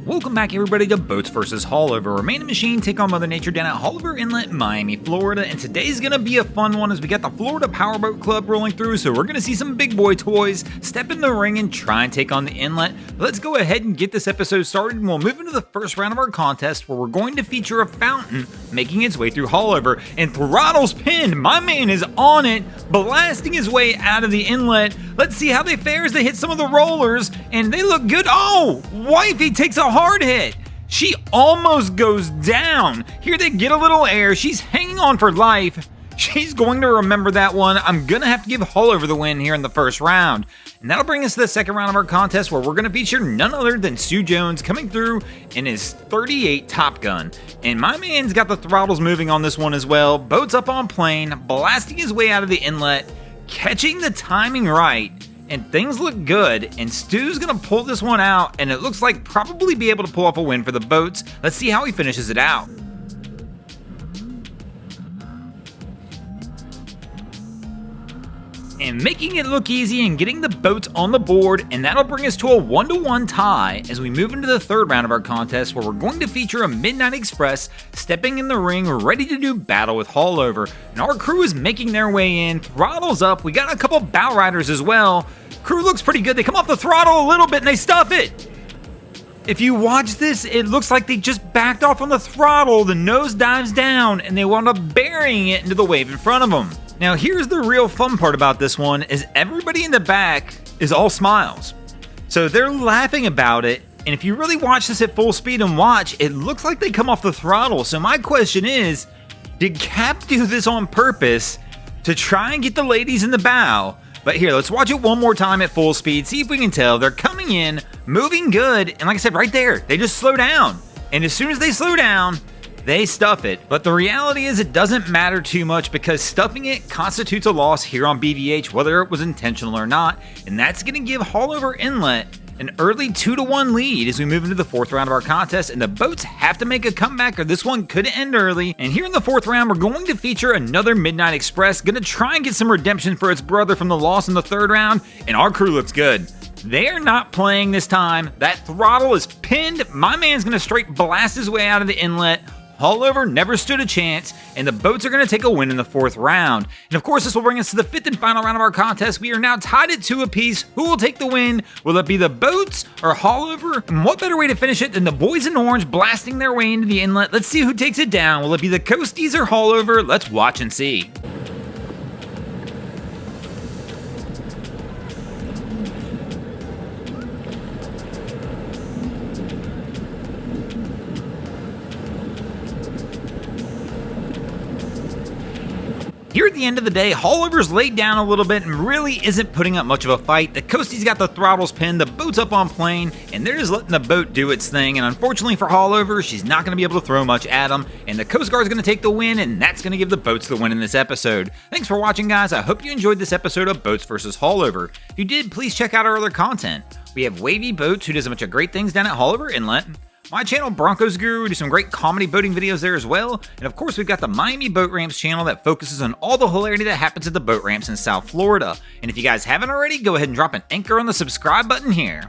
Welcome back everybody to Boats vs. Haulover, where man and machine take on Mother Nature down at Haulover Inlet, Miami, Florida, and today's gonna be a fun one as we got the Florida Powerboat Club rolling through, so we're gonna see some big boy toys step in the ring and try and take on the inlet. Let's go ahead and get this episode started, and we'll move into the first round of our contest where we're going to feature a fountain making its way through Haulover, and throttle's pinned. My man is on it, blasting his way out of the inlet. Let's see how they fare as they hit some of the rollers, and they look good. Oh, Wifey takes a hard hit. She almost goes down. Here they get a little air. She's hanging on for life. She's going to remember that one. I'm going to have to give Haulover the win here in the first round. And that'll bring us to the second round of our contest where we're going to feature none other than Stu Jones coming through in his 38 Top Gun. And my man's got the throttles moving on this one as well. Boat's up on plane, blasting his way out of the inlet, catching the timing right. And things look good, and Stu's gonna pull this one out, and it looks like probably be able to pull off a win for the boats. Let's see how he finishes it out. And making it look easy and getting the boats on the board, and that'll bring us to a 1-1 tie as we move into the third round of our contest where we're going to feature a Midnight Express stepping in the ring ready to do battle with Haulover. And our crew is making their way in, throttles up, we got a couple bow riders as well. Crew looks pretty good, they come off the throttle a little bit and they stuff it. If you watch this, it looks like they just backed off on the throttle, the nose dives down, and they wound up burying it into the wave in front of them. Now here's the real fun part about this one is everybody in the back is all smiles. So they're laughing about it, and if you really watch this at full speed and watch, it looks like they come off the throttle. So my question is, did Cap do this on purpose to try and get the ladies in the bow? But here, let's watch it one more time at full speed, see if we can tell. They're coming in, moving good, and like I said, right there, they just slow down. And as soon as they slow down, they stuff it. But the reality is it doesn't matter too much because stuffing it constitutes a loss here on BVH, whether it was intentional or not. And that's going to give Haulover Inlet an early 2-1 lead as we move into the fourth round of our contest, and the boats have to make a comeback or this one could end early. And here in the fourth round, we're going to feature another Midnight Express, gonna try and get some redemption for its brother from the loss in the third round, and our crew looks good. They are not playing this time. That throttle is pinned. My man's gonna straight blast his way out of the inlet. Haulover never stood a chance, and the boats are going to take a win in the fourth round. And of course, this will bring us to the fifth and final round of our contest. We are now tied at 2 apiece. Who will take the win? Will it be the boats or Haulover? And what better way to finish it than the boys in orange blasting their way into the inlet? Let's see who takes it down. Will it be the Coasties or Haulover? Let's watch and see. Here at the end of the day, Haulover's laid down a little bit and really isn't putting up much of a fight. The Coastie's got the throttles pinned, the boat's up on plane, and they're just letting the boat do its thing. And unfortunately for Haulover, she's not going to be able to throw much at them. And the Coast Guard's going to take the win, and that's going to give the boats the win in this episode. Thanks for watching, guys. I hope you enjoyed this episode of Boats vs. Haulover. If you did, please check out our other content. We have Wavy Boats, who does a bunch of great things down at Haulover Inlet. My channel, Broncos Guru, we do some great comedy boating videos there as well. And of course, we've got the Miami Boat Ramps channel that focuses on all the hilarity that happens at the boat ramps in South Florida. And if you guys haven't already, go ahead and drop an anchor on the subscribe button here.